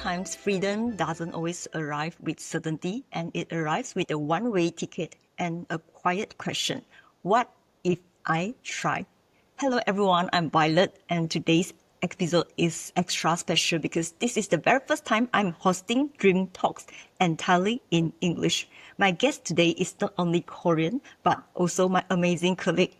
Sometimes freedom doesn't always arrive with certainty, and it arrives with a one-way ticket and a quiet question. What if I try? Hello everyone, I'm Violet, and today's episode is extra special because this is the very first time I'm hosting Dream Talks entirely in English. My guest today is not only Korean, but also my amazing colleague,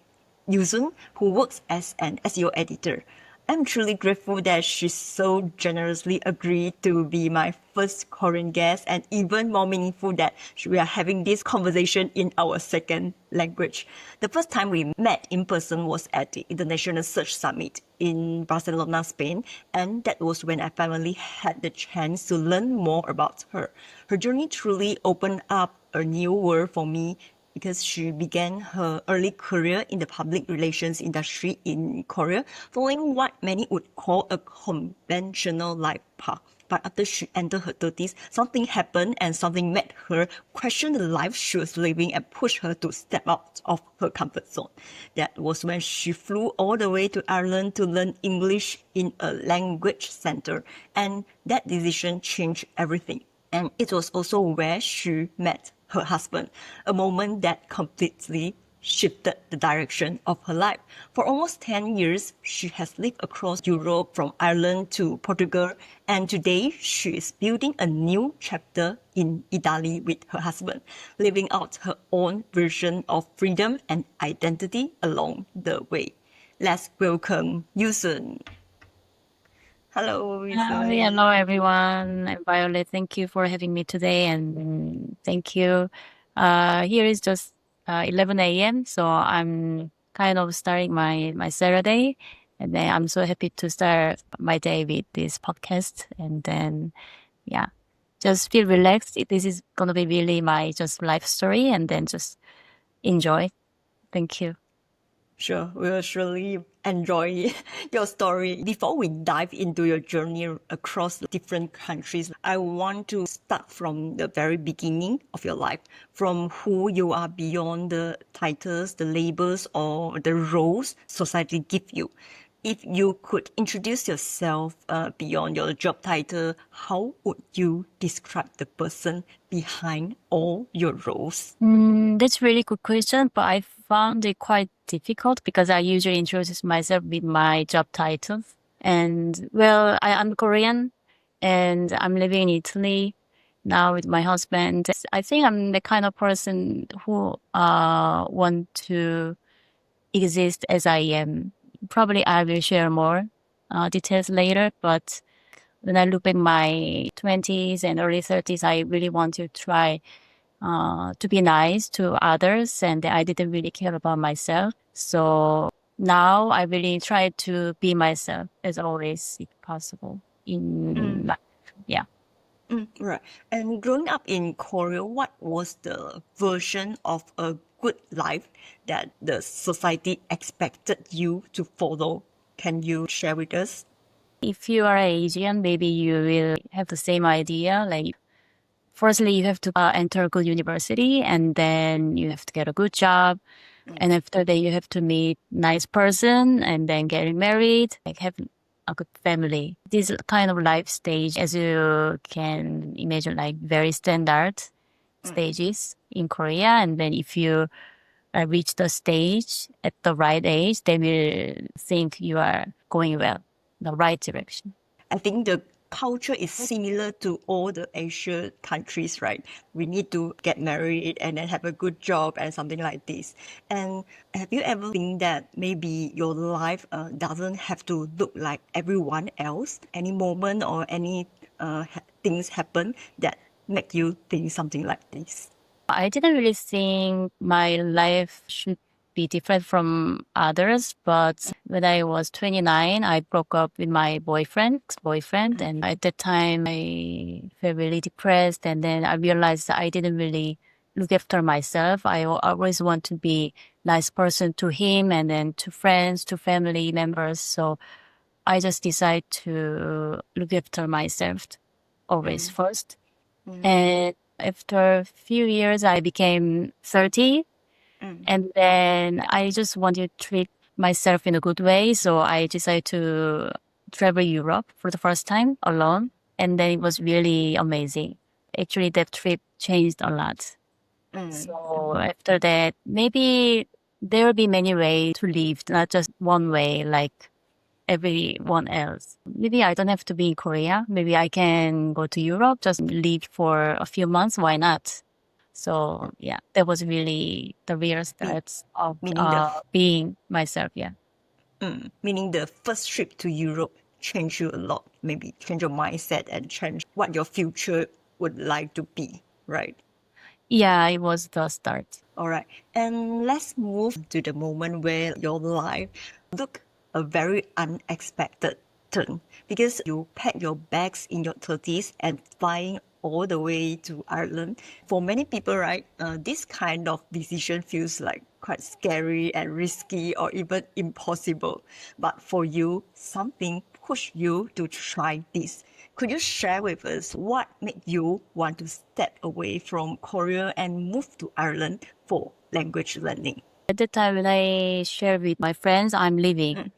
Yusun, who works as an SEO editor. I'm truly grateful that she so generously agreed to be my first Korean guest, and even more meaningful that we are having this conversation in our second language. The first time we met in person was at the International Search Summit in Barcelona, Spain, and that was when I finally had the chance to learn more about her. Her journey truly opened up a new world for me, because she began her early career in the public relations industry in Korea, following what many would call a conventional life path. But after she entered her 30s, something happened and something made her question the life she was living and pushed her to step out of her comfort zone. That was when she flew all the way to Ireland to learn English in a language center. And that decision changed everything. And it was also where she met her husband, a moment that completely shifted the direction of her life. For almost 10 years, she has lived across Europe from Ireland to Portugal, and today she is building a new chapter in Italy with her husband, living out her own version of freedom and identity along the way. Let's welcome Yusun. Hello, Yusun. Hello everyone. I'm Violet. Thank you for having me today, and thank you. Here is just 11 a.m., so I'm kind of starting my Saturday, and then I'm so happy to start my day with this podcast, and then just feel relaxed. This is gonna be really my just life story, and then just enjoy. Thank you. Sure, we'll surely enjoy your story. Before we dive into your journey across different countries, I want to start from the very beginning of your life, from who you are beyond the titles, the labels, or the roles society give you. If you could introduce yourself beyond your job title, how would you describe the person behind all your roles? That's a really good question, but I found it quite difficult because I usually introduce myself with my job title. And well, I'm Korean and I'm living in Italy now with my husband. I think I'm the kind of person who want to exist as I am. Probably I will share more details later, but when I look at my 20s and early 30s, I really want to try to be nice to others, and I didn't really care about myself. So now I really try to be myself as always, if possible, in life. Yeah. Right. And growing up in Korea, what was the version of a good life that the society expected you to follow? Can you share with us? If you are Asian, maybe you will have the same idea. Like, firstly, you have to enter a good university, and then you have to get a good job. And after that, you have to meet nice person, and then getting married, like have a good family. This kind of life stage, as you can imagine, like very standard stages in Korea. And then if you reach the stage at the right age, they will think you are going well, the right direction. I think the culture is similar to all the Asia countries, right? We need to get married and then have a good job and something like this. And have you ever think that maybe your life doesn't have to look like everyone else? Any moment or any things happen that make you think something like this? I didn't really think my life should be different from others, but when I was 29, I broke up with my ex-boyfriend, and at that time I felt really depressed, and then I realized that I didn't really look after myself. I always want to be a nice person to him, and then to friends, to family members, so I just decided to look after myself always first. And after a few years, I became 30. And then I just wanted to treat myself in a good way. So I decided to travel Europe for the first time alone. And then it was really amazing. Actually, that trip changed a lot. Mm. So after that, maybe there will be many ways to live, not just one way like everyone else. Maybe I don't have to be in Korea. Maybe I can go to Europe, just live for a few months. Why not? So yeah, that was really the real start of Meaning being myself. Yeah. Meaning the first trip to Europe changed you a lot, maybe change your mindset and change what your future would like to be, right? Yeah, it was the start. All right. And let's move to the moment where your life took a very unexpected turn because you packed your bags in your 30s and flying all the way to Ireland. For many people, right, this kind of decision feels like quite scary and risky or even impossible. But for you, something pushed you to try this. Could you share with us what made you want to step away from Korea and move to Ireland for language learning? At the time when I shared with my friends, I'm leaving.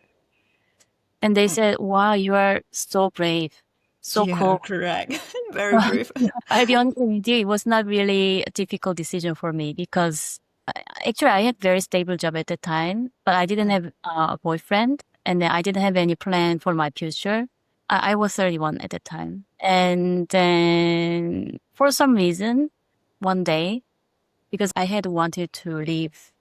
And they said, wow, you are so brave. So Yeah, cool. correct. Very brave. I'll be honest with you, it was not really a difficult decision for me because actually I had a very stable job at the time, but I didn't have a boyfriend and I didn't have any plan for my future. I was 31 at the time. And then for some reason, one day, because I had wanted to live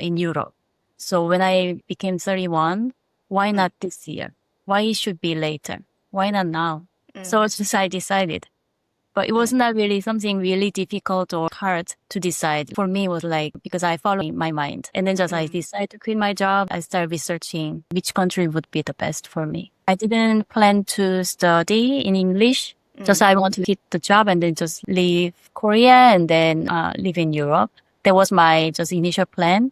in Europe. So when I became 31, why not this year? Why it should be later? Why not now? So it's just I decided. But it was not really something really difficult or hard to decide. For me, it was like, because I followed my mind. And then just I decided to quit my job. I started researching which country would be the best for me. I didn't plan to study in English. Just I want to quit the job and then just leave Korea and then live in Europe. That was my just initial plan.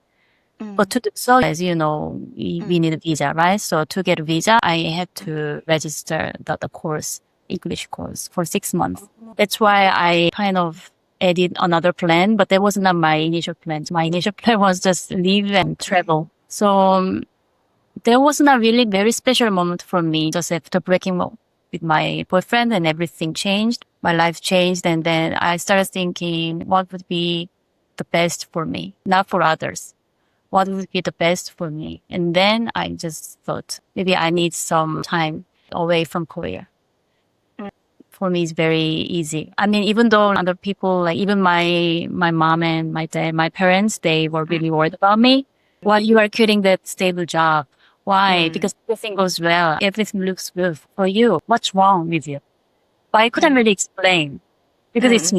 But to do so, as you know, we need a visa, right? So to get a visa, I had to register the course, English course, for 6 months. That's why I kind of added another plan, but that was not my initial plan. My initial plan was just live and travel. So there was not really very special moment for me. Just after breaking up with my boyfriend and everything changed, my life changed. And then I started thinking what would be the best for me, not for others. What would be the best for me? And then I just thought maybe I need some time away from Korea. For me, it's very easy. I mean, even though other people, like even my mom and my dad, my parents, they were really worried about me. Why you are quitting that stable job? Why? Because everything goes well. Everything looks good for you. What's wrong with you? But I couldn't really explain because it's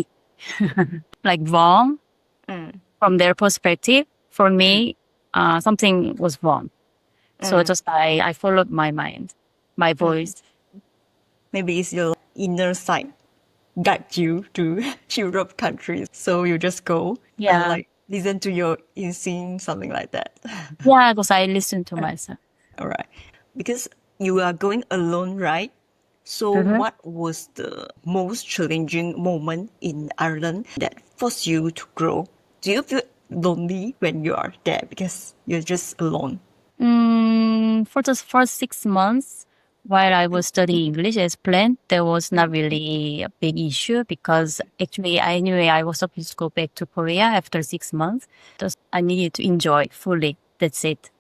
like wrong from their perspective. For me, something was wrong. So just I followed my mind, my voice. Maybe it's your inner side guide you to Europe countries. So you just go and like listen to your instinct, something like that. Yeah, because I listened to myself. All right. Because you are going alone, right? So what was the most challenging moment in Ireland that forced you to grow? Do you feel lonely when you are there because you're just alone? For the first 6 months, while I was studying English as planned, there was not really a big issue because actually I knew I was supposed to go back to Korea after 6 months. Just I needed to enjoy fully. That's it.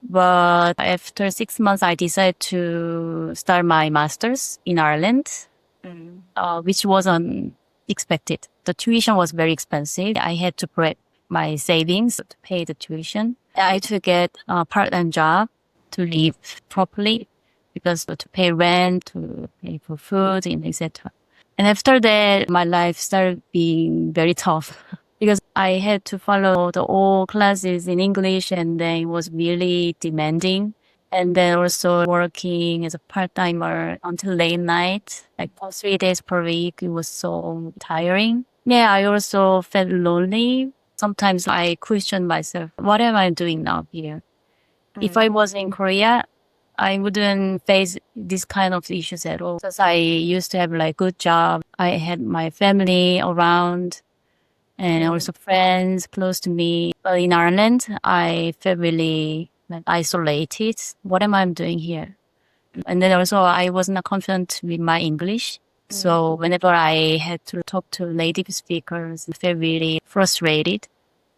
But after 6 months, I decided to start my master's in Ireland, which wasn't expected. The tuition was very expensive. I had to prep my savings to pay the tuition. I had to get a part-time job to live properly because to pay rent, to pay for food, and etc. And after that, my life started being very tough because I had to follow all classes in English and then it was really demanding. And then also working as a part-timer until late night, like for 3 days per week. It was so tiring. Yeah, I also felt lonely. Sometimes I question myself, what am I doing now here? If I was in Korea, I wouldn't face this kind of issues at all. Because I used to have like good job. I had my family around and also friends close to me. But in Ireland, I felt really like isolated. What am I doing here? And then also I was not confident with my English. So whenever I had to talk to native speakers, I felt really frustrated,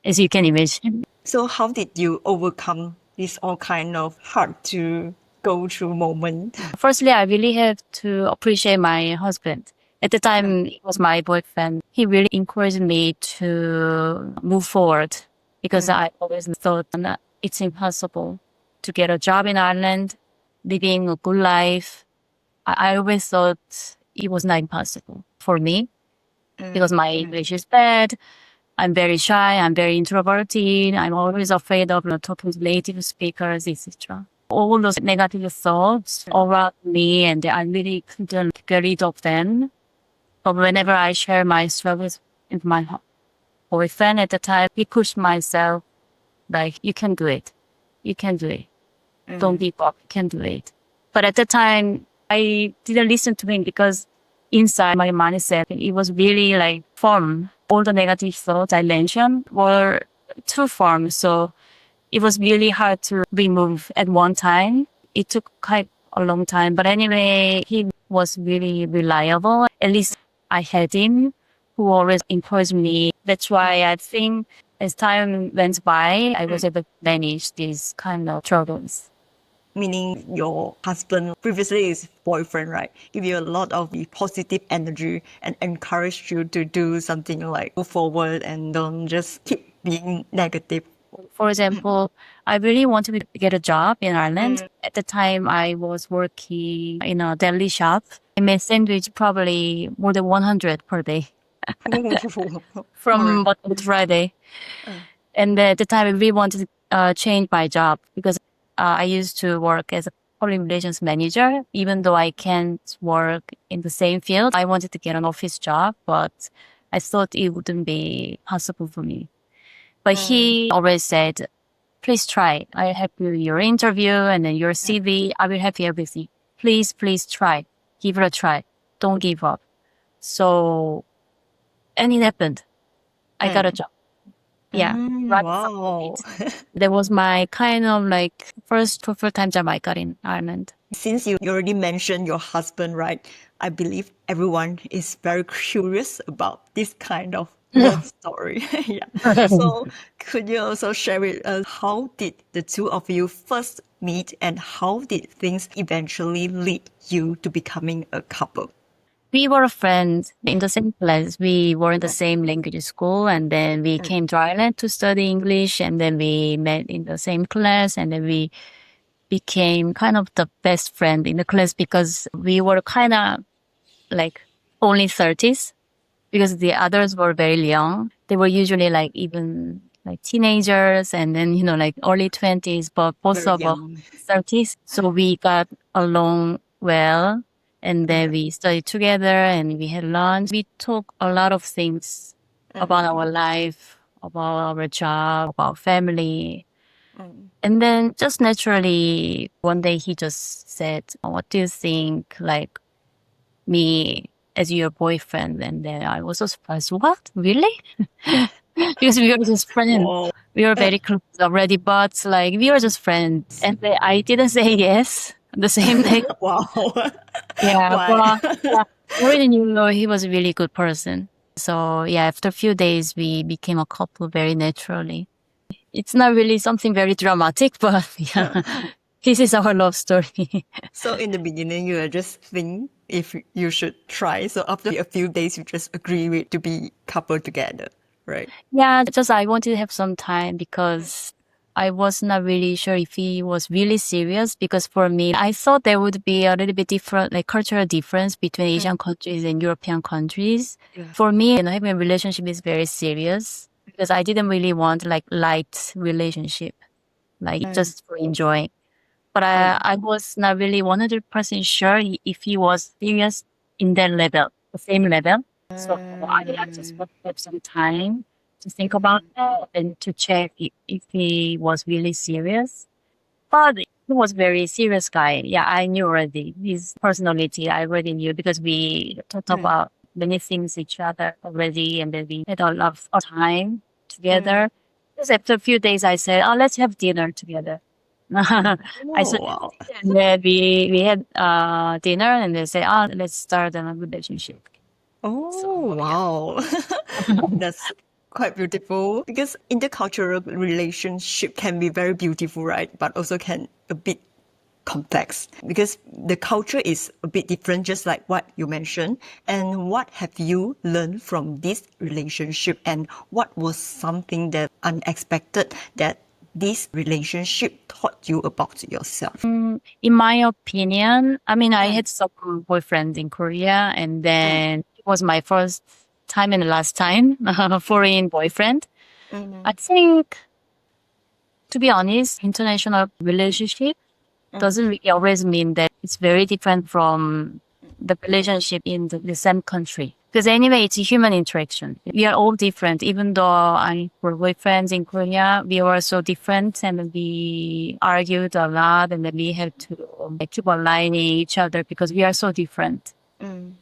as you can imagine. So how did you overcome this all kind of hard to go through moment? Firstly, I really have to appreciate my husband. At the time, he was my boyfriend. He really encouraged me to move forward because I always thought that it's impossible to get a job in Ireland, living a good life. I always thought it was not impossible for me because my English is bad. I'm very shy. I'm very introverted. I'm always afraid of talking to native speakers, etc. All those negative thoughts around me, and I really couldn't get rid of them. But whenever I share my struggles with my boyfriend at the time, he pushed myself like, you can do it. You can do it. Don't give up. You can do it. But at the time, I didn't listen to him because inside my mindset, it was really like firm. All the negative thoughts I mentioned were too firm. So it was really hard to remove at one time. It took quite a long time. But anyway, he was really reliable. At least I had him who always encouraged me. That's why I think as time went by, I was able to manage these kind of troubles. Meaning your husband, previously his boyfriend, right? Give you a lot of the positive energy and encourage you to do something like move forward and don't just keep being negative. For example, I really wanted to get a job in Ireland. At the time, I was working in a deli shop. I made sandwich probably more than 100 per day from Monday to Friday. And at the time, I really wanted to change my job because I used to work as a public relations manager. Even though I can't work in the same field, I wanted to get an office job, but I thought it wouldn't be possible for me. But he always said, please try. I'll help you your interview and then your CV. I will help you everything. Please, please try. Give it a try. Don't give up. So, and it happened. I got a job. Yeah. Wow. That was my kind of like first full-time job I got in Ireland. Since you already mentioned your husband, right? I believe everyone is very curious about this kind of love story. Yeah. So could you also share with us how did the two of you first meet and how did things eventually lead you to becoming a couple? We were friends in the same class. We were in the same language school, and then we came to Ireland to study English, and then we met in the same class, and then we became kind of the best friend in the class because we were kind of like only 30s because the others were very young. They were usually like even like teenagers and then, like early 20s, but both Very of us young. 30s. So we got along well. And then we studied together and we had lunch. We talked a lot of things about our life, about our job, about family. And then just naturally, one day he just said, what do you think, like, me as your boyfriend? And then I was so surprised. What? Really? Because we were just friends. Whoa. We were very close already, but like, we were just friends. And then I didn't say yes the same day. Wow. Yeah, Why? but I already knew he was a really good person. So yeah, after a few days, we became a couple very naturally. It's not really something very dramatic, but yeah, this is our love story. So in the beginning, you were just think if you should try. So after a few days, you just agree with to be couple together, right? Yeah, just I wanted to have some time because I was not really sure if he was really serious because for me, I thought there would be a little bit different, like cultural difference between Asian countries and European countries. Yeah. For me, having a relationship is very serious because I didn't really want like light relationship, like just for enjoying. But I was not really 100% sure if he was serious in that level, the same level. So I just want to have some time to think about that and to check if he was really serious. But he was very serious guy. Yeah, I knew already his personality. I already knew because we talked about many things each other already, and then we had a lot of time together. Just after a few days, I said, "Oh, let's have dinner together." I Oh, said, wow. and then we had dinner, and they say, "Oh, let's start a relationship." Oh, So yeah. wow. That's quite beautiful because intercultural relationship can be very beautiful, right? But also can a bit complex because the culture is a bit different, just like what you mentioned. And what have you learned from this relationship? And what was something that unexpected that this relationship taught you about yourself? In my opinion, I mean, I had some boyfriends in Korea, and then it was my first time and last time foreign boyfriend. I think, to be honest, international relationship doesn't really always mean that it's very different from the relationship in the same country. Because anyway, it's a human interaction. We are all different. Even though I were boyfriends in Korea, we were so different and we argued a lot and then we had to keep aligning each other because we are so different.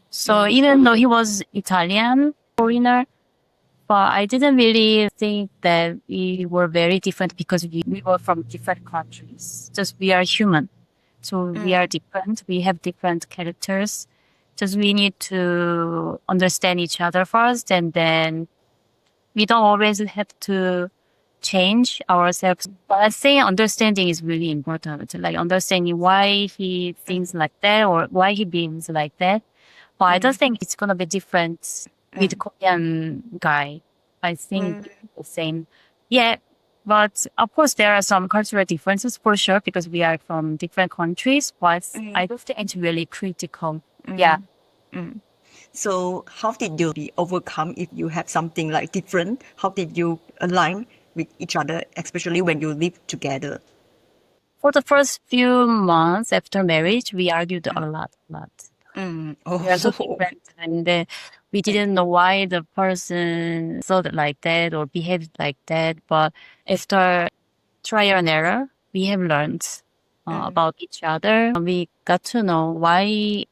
So even though he was Italian foreigner, but I didn't really think that we were very different because we were from different countries. Just we are human. So we are different. We have different characters. Just we need to understand each other first, and then we don't always have to change ourselves. But I think understanding is really important. Like understanding why he thinks like that or why he behaves like that. But I don't think it's gonna be different with Korean guy. I think the same. Yeah. But of course, there are some cultural differences for sure because we are from different countries. But I don't think it's really critical. Yeah. So how did you be overcome if you have something like different? How did you align with each other, especially when you live together? For the first few months after marriage, we argued a lot. We are so Oh, different, and we didn't know why the person thought like that or behaved like that. But after trial and error, we have learned about each other. We got to know why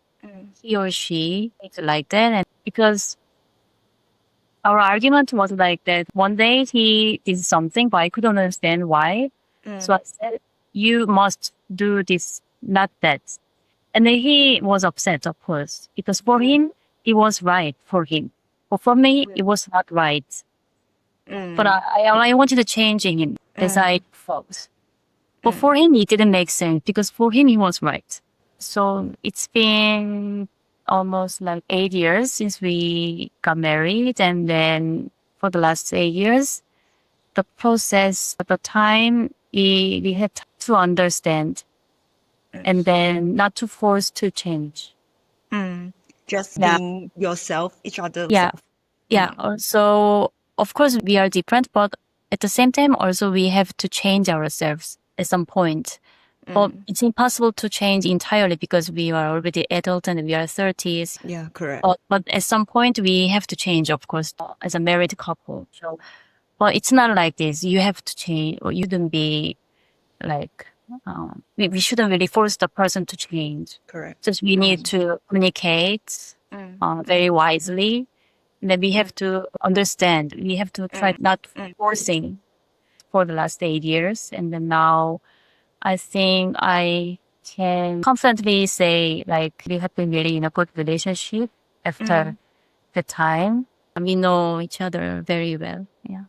he or she is like that, and because our argument was like that. One day he did something, but I couldn't understand why. So I said, "You must do this, not that." And then he was upset, of course, because for him, it was right for him. But for me, it was not right. But I wanted to change him as I thought. But for him, it didn't make sense because for him, he was right. So it's been almost like 8 years since we got married. And then for the last 8 years, the process, the time we had to understand and then not to force to change. just Yeah. being yourself, each other's Yeah. self. Yeah. Also, of course, we are different, but at the same time, also we have to change ourselves at some point. But it's impossible to change entirely because we are already adult and we are 30s. Yeah, correct. But at some point, we have to change, of course, as a married couple. So, but it's not like this. You have to change, or you shouldn't be like, we shouldn't really force the person to change. Correct. Just we need to communicate very wisely. And then we have to understand. We have to try not forcing for the last 8 years. And then now I think I can confidently say like we have been really in a good relationship after the time. We know each other very well. Yeah.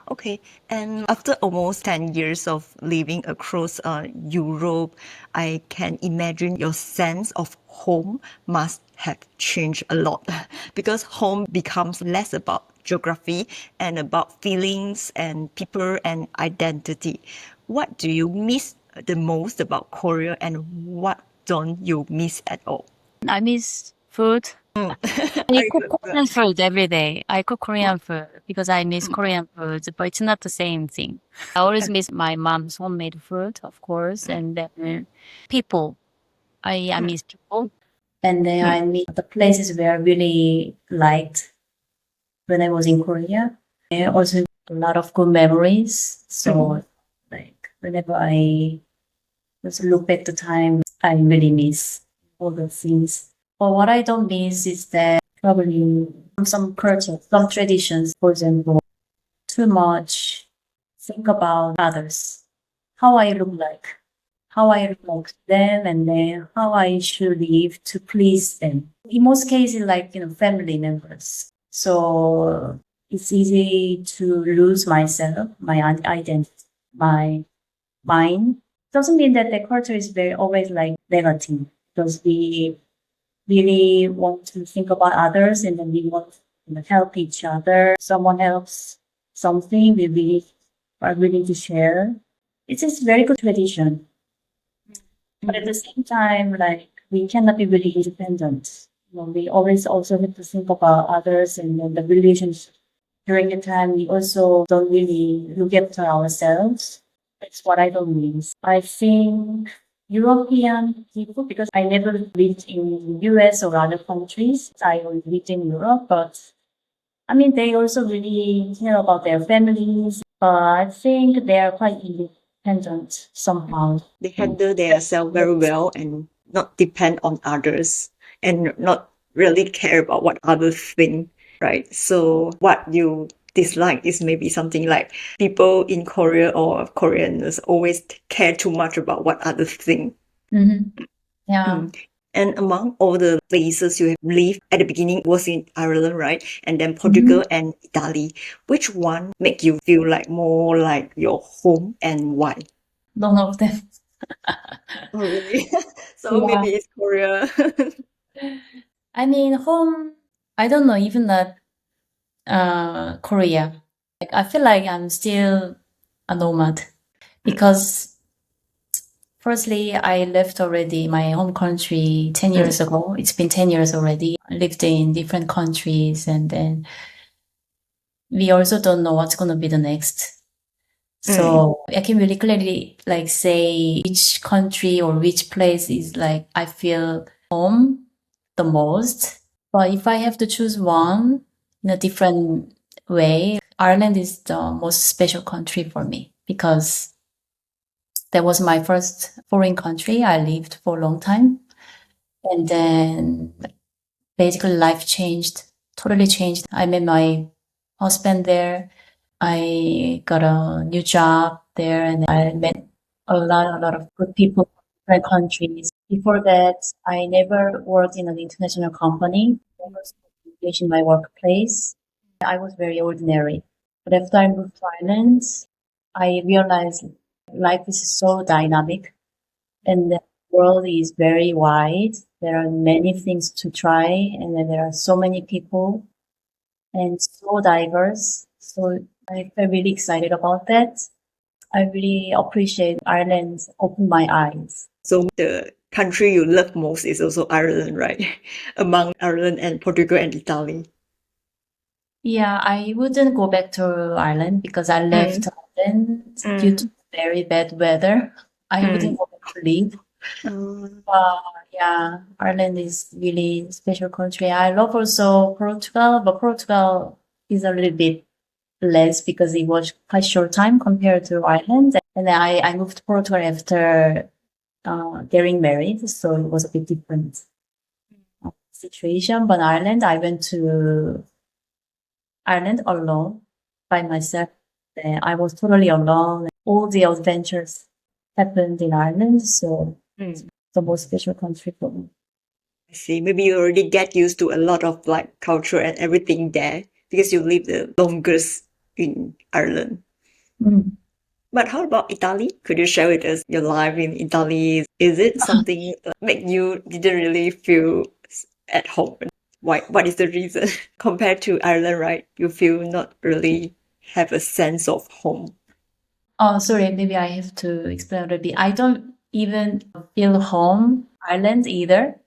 Okay, and after almost 10 years of living across Europe, I can imagine your sense of home must have changed a lot because home becomes less about geography and about feelings and people and identity. What do you miss the most about Korea and what don't you miss at all? I miss food. I Very cook good. Korean food every day. I cook Korean food because I miss Korean food, but it's not the same thing. I always miss my mom's homemade food, of course, and then people. I miss people. And then I miss the places where I really liked when I was in Korea. And also a lot of good memories. So like whenever I just look back the time, I really miss all the things. But what I don't miss is that probably some culture, some traditions, for example, too much think about others. how I look like, how I look like to them, and then how I should live to please them. In most cases, like, family members. So it's easy to lose myself, my identity, my mind. Doesn't mean that the culture is very always like negative, because we really want to think about others, and then we want to help each other. Someone helps something, we really are willing to share. It's just very good tradition. But at the same time, like, we cannot be really independent. We always also have to think about others and then the relationship. During the time, we also don't really look after ourselves. That's what I don't mean. I think European people, because I never lived in US or other countries. I only lived in Europe, but I mean, they also really care about their families. I think they are quite independent somehow. They handle themselves very well and not depend on others and not really care about what others think, right? So what you dislike is maybe something like people in Korea or Koreans always care too much about what others think. Mm-hmm. Yeah. And among all the places you have lived at the beginning was in Ireland, right? And then Portugal and Italy. Which one make you feel like more like your home and why? None of them. Oh, really? So Yeah. maybe it's Korea. I mean, home, I don't know, even that Korea. Like, I feel like I'm still a nomad because firstly, I left already my home country 10 years ago. It's been 10 years already. I lived in different countries, and then we also don't know what's going to be the next. So I can really clearly like say which country or which place is like I feel home the most. But if I have to choose one in a different way, Ireland is the most special country for me because that was my first foreign country. I lived for a long time. And then basically life changed, totally changed. I met my husband there. I got a new job there, and I met a lot of good people from different countries. Before that, I never worked in an international company. I was English in my workplace. I was very ordinary. But after I moved to Ireland, I realized life is so dynamic and the world is very wide. There are many things to try, and then there are so many people and so diverse. So I felt really excited about that. I really appreciate Ireland opened my eyes. So the country you love most is also Ireland, right? Among Ireland and Portugal and Italy. Yeah, I wouldn't go back to Ireland because I left Ireland due to very bad weather. I wouldn't go back to live. Yeah, Ireland is really special country. I love also Portugal, but Portugal is a little bit less because it was quite short time compared to Ireland. And then I moved to Portugal after getting married, so it was a bit different situation. But Ireland, I went to Ireland alone by myself. I was totally alone. All the adventures happened in Ireland, so it's the most special country for me. I see. Maybe you already get used to a lot of like culture and everything there because you live the longest in Ireland. But how about Italy? Could you share with us your life in Italy? Is it something that make you didn't really feel at home? Why? What is the reason? Compared to Ireland, right? You feel not really have a sense of home. Oh, sorry, maybe I have to explain a little bit. I don't even feel home Ireland either.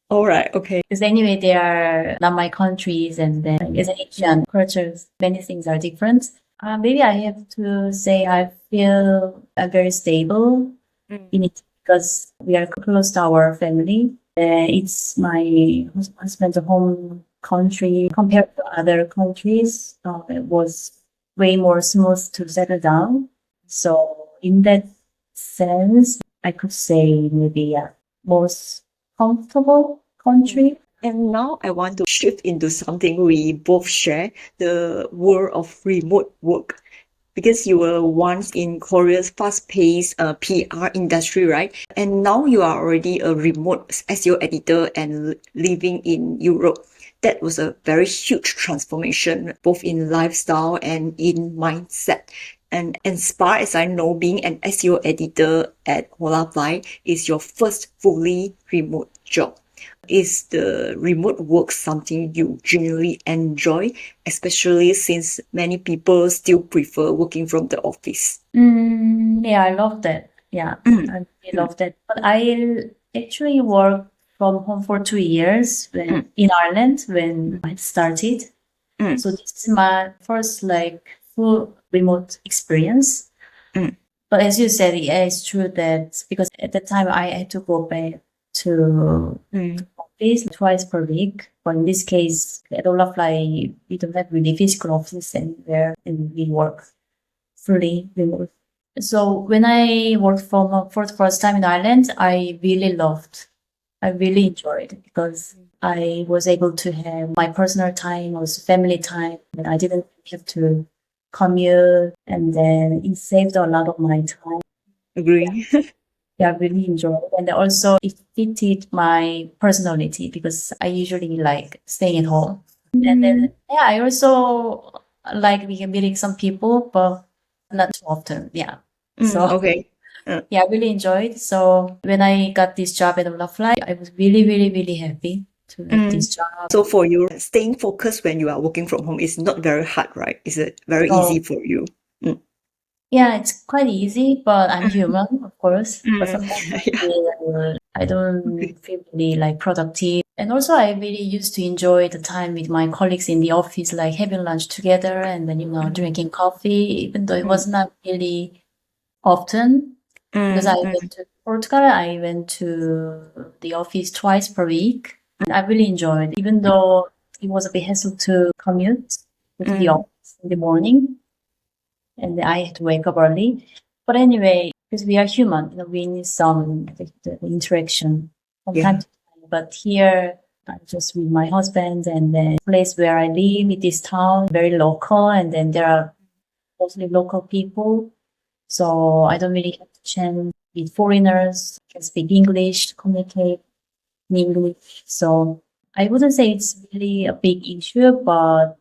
All right, okay. Because anyway, they are not my countries, and then as an Asian cultures, many things are different. Maybe I have to say I feel very stable in it because we are close to our family. It's my husband's home country compared to other countries. It was way more smooth to settle down. So in that sense, I could say maybe most comfortable country. And now I want to shift into something we both share, the world of remote work. because you were once in Korea's fast-paced PR industry, right? And now you are already a remote SEO editor and living in Europe. That was a very huge transformation, both in lifestyle and in mindset. And as far as I know, being an SEO editor at Holafly is your first fully remote job. Is the remote work something you genuinely enjoy, especially since many people still prefer working from the office? Yeah, I love that. Yeah, I really love that. But I actually worked from home for 2 years in Ireland when I started. So this is my first full remote experience. But as you said, yeah, it's true that because at that time I had to go back to office twice per week. But in this case, at Olafly, we don't have really physical office anywhere, and we work fully remote. So when I worked from home for the first time in Ireland, I really enjoyed it because I was able to have my personal time, also family time, and I didn't have to commute, and then it saved a lot of my time. Agree. Yeah, I really enjoyed it. And also it fitted my personality because I usually like staying at home. And then, yeah, I also like meeting some people, but not too often. Yeah. So, Okay. yeah, I really enjoyed. So when I got this job at Olafly, I was really, really, really happy to have this job. So for you, staying focused when you are working from home is not very hard, right? Is it very easy for you? Yeah, it's quite easy, but I'm human, of course. But sometimes I don't feel really productive. And also I really used to enjoy the time with my colleagues in the office, like having lunch together and then, drinking coffee, even though it was not really often. Because I went to Portugal, I went to the office twice per week. And I really enjoyed it, even though it was a bit hassle to commute to the office in the morning. And I had to wake up early. But anyway, because we are human, we need some the interaction from time to time. But here, I'm just with my husband, and the place where I live, it is town, very local, and then there are mostly local people. So I don't really have to chat with foreigners. I can speak English, communicate in English. So I wouldn't say it's really a big issue, but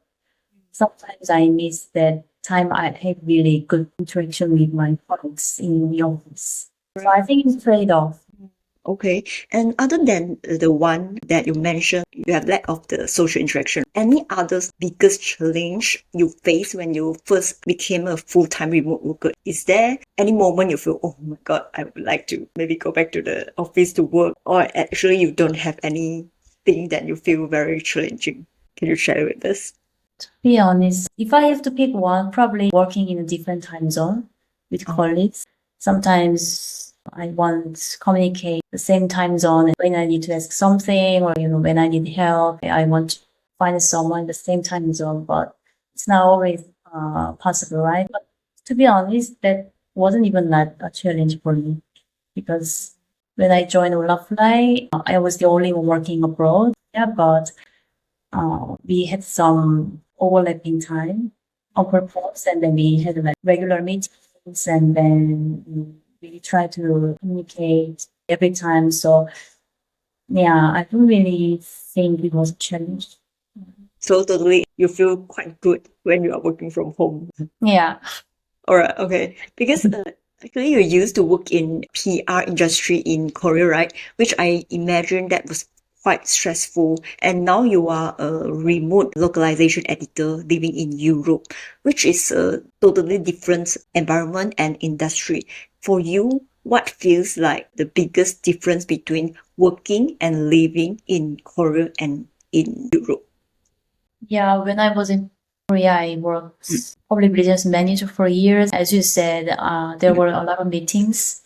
sometimes I miss that time I had really good interaction with my colleagues in the office. So I think it's trade-off. Okay. And other than the one that you mentioned, you have lack of the social interaction. Any other biggest challenge you face when you first became a full-time remote worker? Is there any moment you feel, oh my God, I would like to maybe go back to the office to work, or actually you don't have anything that you feel very challenging? Can you share with us? To be honest, if I have to pick one, probably working in a different time zone with colleagues. Sometimes I want to communicate the same time zone when I need to ask something, or when I need help. I want to find someone in the same time zone, but it's not always possible, right? But to be honest, that wasn't even that a challenge for me, because when I joined Olafly, I was the only one working abroad. Yeah, but we had some overlapping time on purpose, and then we had regular meetings, and then we try to communicate every time. So yeah, I don't really think it was a challenge. So totally, you feel quite good when you are working from home. Yeah. All right, okay. Because actually you used to work in PR industry in Korea, right? Which I imagine that was quite stressful. And now you are a remote localization editor living in Europe, which is a totally different environment and industry. For you, what feels like the biggest difference between working and living in Korea and in Europe? Yeah, when I was in Korea, I worked public relations manager for years. As you said, there were a lot of meetings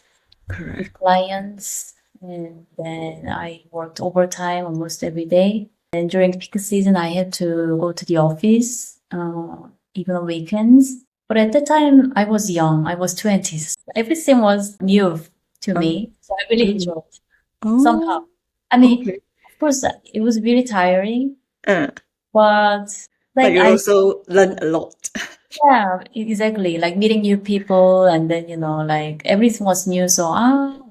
with clients, and then I worked overtime almost every day. And during peak season, I had to go to the office, even on weekends. But at the time, I was young. I was 20s. Everything was new to me. So I really enjoyed it somehow. I mean, of course, it was really tiring. But But Like you also learn a lot. yeah, exactly. Like meeting new people, and then like everything was new. So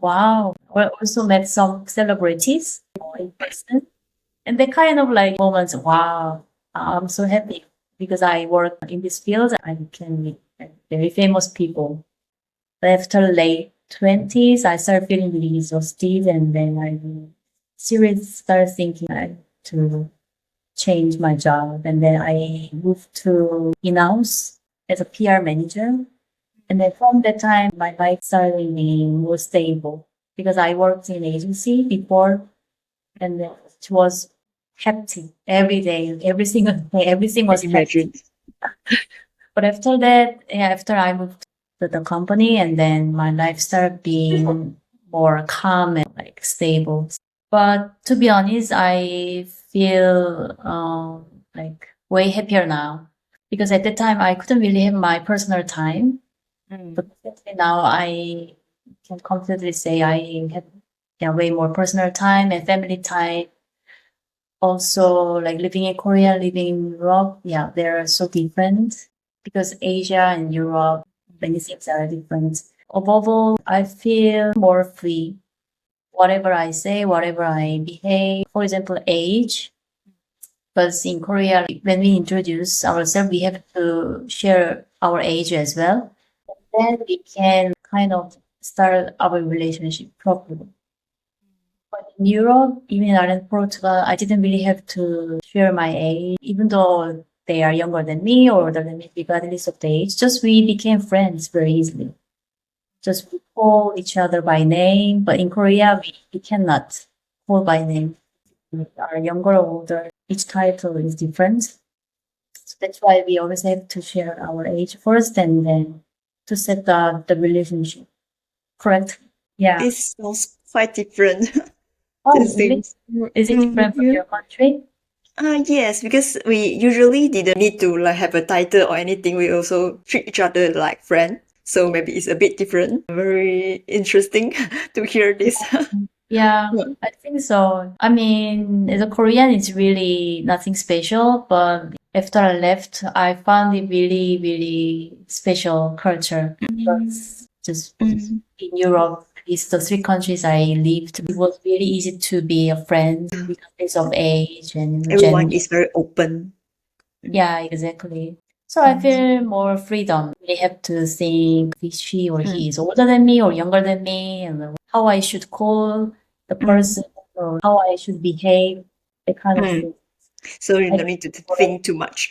wow. I also met some celebrities in person, and they kind of like moments. Wow, I'm so happy because I work in this field. I can meet like, very famous people. But after late 20s, I started feeling really exhausted, and then I seriously started thinking I had to change my job, and then I moved to in-house as a PR manager. And then from that time, my life started being more stable because I worked in agency before, and then it was hectic every day, every single day, everything was hectic. Imagine. But after that, yeah, after I moved to the company, and then my life started being more calm and like stable. But to be honest, I feel like way happier now because at that time I couldn't really have my personal time. But now I can confidently say I have way more personal time and family time. Also, like living in Korea, living in Europe, yeah, they're so different because Asia and Europe, many things are different. Above all, I feel more free. Whatever I say, whatever I behave, for example, age. Because in Korea, when we introduce ourselves, we have to share our age as well. Then we can kind of start our relationship properly. But in Europe, even in Portugal, I didn't really have to share my age, even though they are younger than me or older than me, regardless of the age. Just we became friends very easily. Just we call each other by name. But in Korea, we cannot call by name. We are younger or older. Each title is different. So that's why we always have to share our age first and then to set the relationship. Correct? Yeah. It sounds quite different. Oh, The really? same. Is it different from your country? Yes, because we usually didn't need to like have a title or anything. We also treat each other like friends. So maybe it's a bit different. Very interesting to hear this. Yeah, I think so. I mean, as a Korean, it's really nothing special, but after I left, I found it really, really special culture. Because just in Europe, it's the three countries I lived. It was really easy to be a friend because of age and Everyone gender. is very open. Yeah, exactly. So I feel more freedom. They have to think if she or he is older than me or younger than me, and how I should call the person or how I should behave, that kind of thing. So you I don't need to think too much.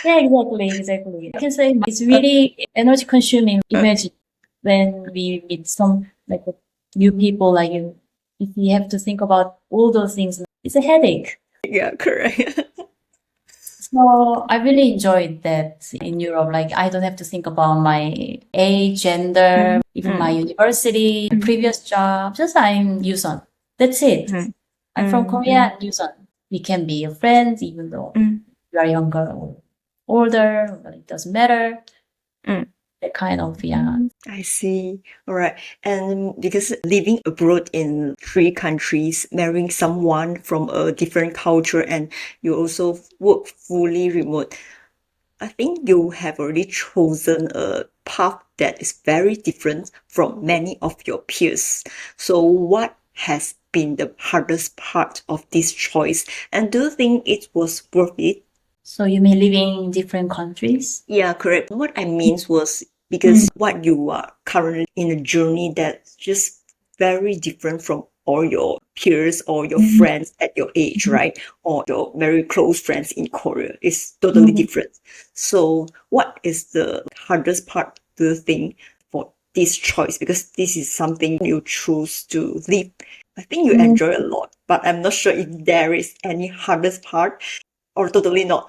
Yeah, exactly. I can say it's really energy consuming. Imagine when we meet some like new people like you, if you have to think about all those things, it's a headache. Yeah, correct. So I really enjoyed that in Europe. Like I don't have to think about my age, gender, even my university, previous job. Just I'm Yusun. That's it. I'm from Korea, Yusun. We can be friends even though you are younger or older, but it doesn't matter. That kind of yeah. I see. All right. And because living abroad in three countries, marrying someone from a different culture, and you also work fully remote, I think you have already chosen a path that is very different from many of your peers. So what has been the hardest part of this choice? And do you think it was worth it? So you mean living in different countries? Yeah, correct. What I mean was because what you are currently in a journey that's just very different from all your peers or your friends at your age, right? Or your very close friends in Korea. It's totally different. So what is the hardest part, do you think, for this choice? Because this is something you choose to live. I think you enjoy a lot, but I'm not sure if there is any hardest part or totally not.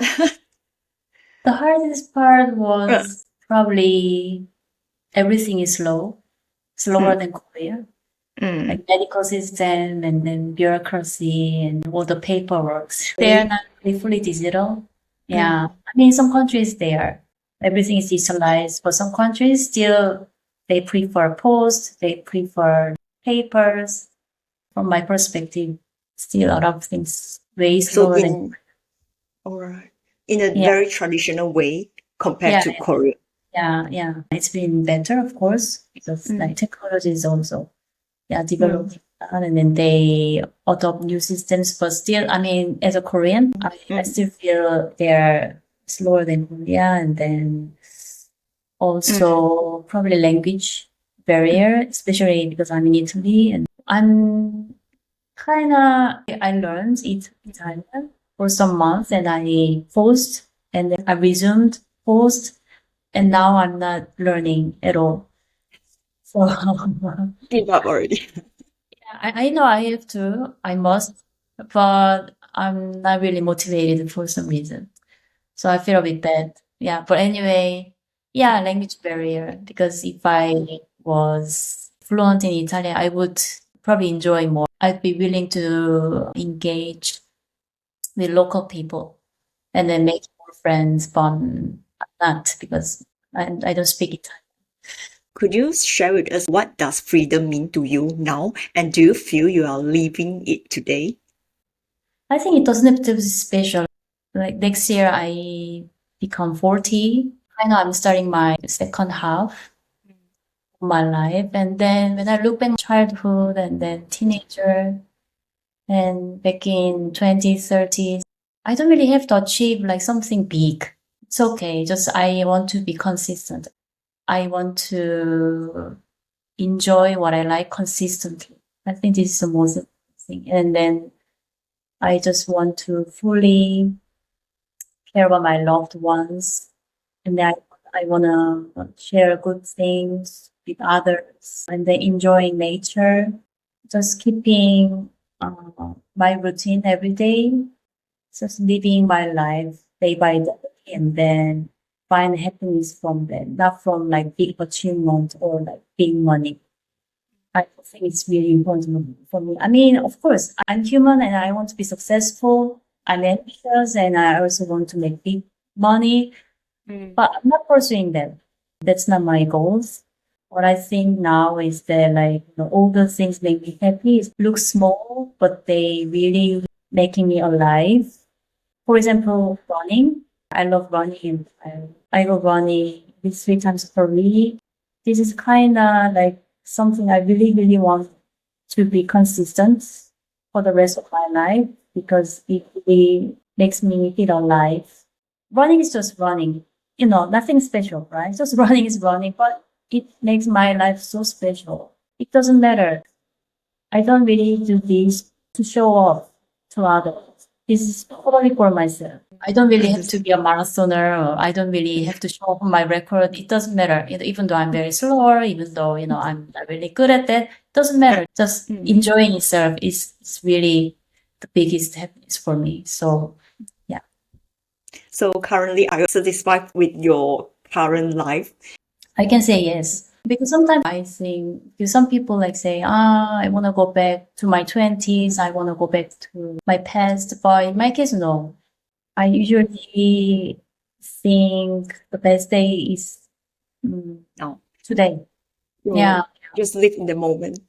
The hardest part was probably everything is slower than Korea. Like medical system and then bureaucracy and all the paperwork. They're not really fully digital. Yeah. I mean, some countries they are. Everything is digitalized, but some countries still they prefer post, they prefer papers. From my perspective, still a lot of things way So slower than all right. in a very traditional way compared to Korea. Yeah. It's been better, of course, because like technology is also developing, and then they adopt new systems. But still, I mean, as a Korean, I still feel they're slower than Korea, and then also probably language barrier, especially because I'm in Italy, and I learned Italian for some months, and I paused, and then I resumed, paused, and now I'm not learning at all. So Give up already. I know I have to, I must, but I'm not really motivated for some reason. So I feel a bit bad. Yeah, but anyway, language barrier, because if I was fluent in Italian, I would probably enjoy more. I'd be willing to engage with local people and then make more friends, but I'm not, because I don't speak Italian. Could you share with us what does freedom mean to you now, and do you feel you are living it today? I think it doesn't have to be special. Like next year, I become 40. I know I'm starting my second half of my life. And then when I look back childhood and then teenager and back in 20s, 30s, I don't really have to achieve like something big. It's okay. Just I want to be consistent. I want to enjoy what I like consistently. I think this is the most important thing. And then I just want to fully care about my loved ones. And then I want to share good things with others. And then enjoying nature. Just keeping my routine every day. Just living my life day by day. And then find happiness from them, not from like big achievement or like big money. I think it's really important for me. I mean, of course, I'm human and I want to be successful. I'm ambitious and I also want to make big money, but I'm not pursuing that. That's not my goals. What I think now is that like, all the things make me happy. It looks small, but they really making me alive. For example, running. I love running. I go running 3 times per week. This is kind of like something I really, really want to be consistent for the rest of my life because it really makes me feel alive. Running is just running, nothing special, right? Just running is running, but it makes my life so special. It doesn't matter. I don't really do this to show off to others. This is totally for myself. I don't really have to be a marathoner, or I don't really have to show off my record. It doesn't matter. Even though I'm very slow, even though, I'm not really good at that, it doesn't matter. Just enjoying itself is really the biggest happiness for me. So, yeah. So currently, are you satisfied with your current life? I can say yes. Because sometimes I think, some people like say, I want to go back to my 20s. I want to go back to my past. But in my case, no. I usually think the best day is today. Yeah. Just live in the moment.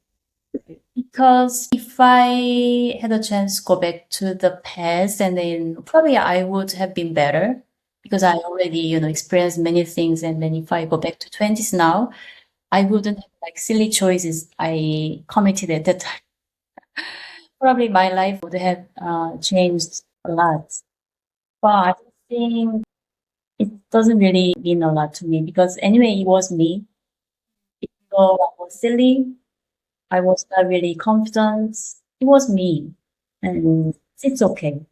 Because if I had a chance to go back to the past, and then probably I would have been better because I already, experienced many things. And then if I go back to 20s now, I wouldn't have like silly choices I committed at that time. Probably my life would have changed a lot. But I think it doesn't really mean a lot to me because anyway, it was me. So I was silly. I was not really confident. It was me. And it's okay.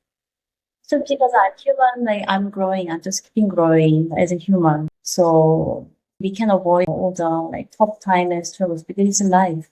So because I'm human, like I'm growing, I'm just keeping growing as a human. So we can avoid all the like tough time and struggles because it's life.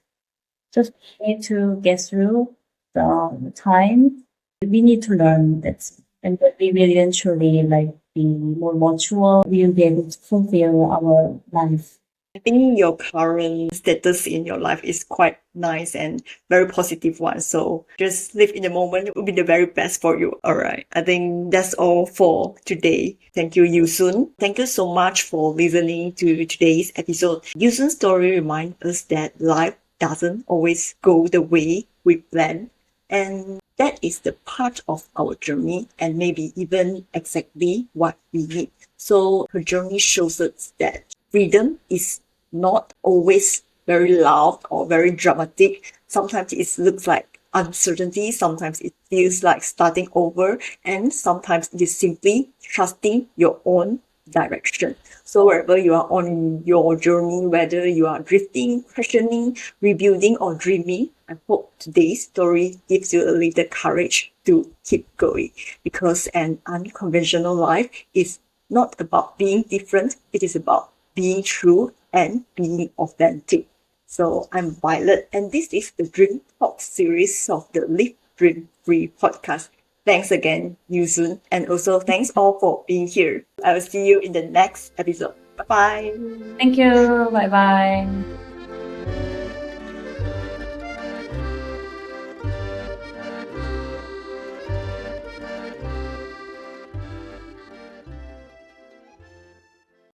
Just need to get through the time. We need to learn that, and that we will eventually like be more mature. We will be able to fulfill our life. I think your current status in your life is quite nice and very positive one. So just live in the moment. It will be the very best for you. All right. I think that's all for today. Thank you, Yusun. Thank you so much for listening to today's episode. Yusun's story reminds us that life doesn't always go the way we plan. And that is the part of our journey and maybe even exactly what we need. So her journey shows us that freedom is not always very loud or very dramatic. Sometimes it looks like uncertainty, sometimes it feels like starting over, and sometimes it is simply trusting your own direction. So wherever you are on your journey, whether you are drifting, questioning, rebuilding, or dreaming, I hope today's story gives you a little courage to keep going, because an unconventional life is not about being different, it is about being true and being authentic. So I'm Violet, and this is the Dream Talk series of the Live Dream Free podcast. Thanks again, Yusun, and also thanks all for being here. I will see you in the next episode. Bye-bye. Thank you. Bye bye.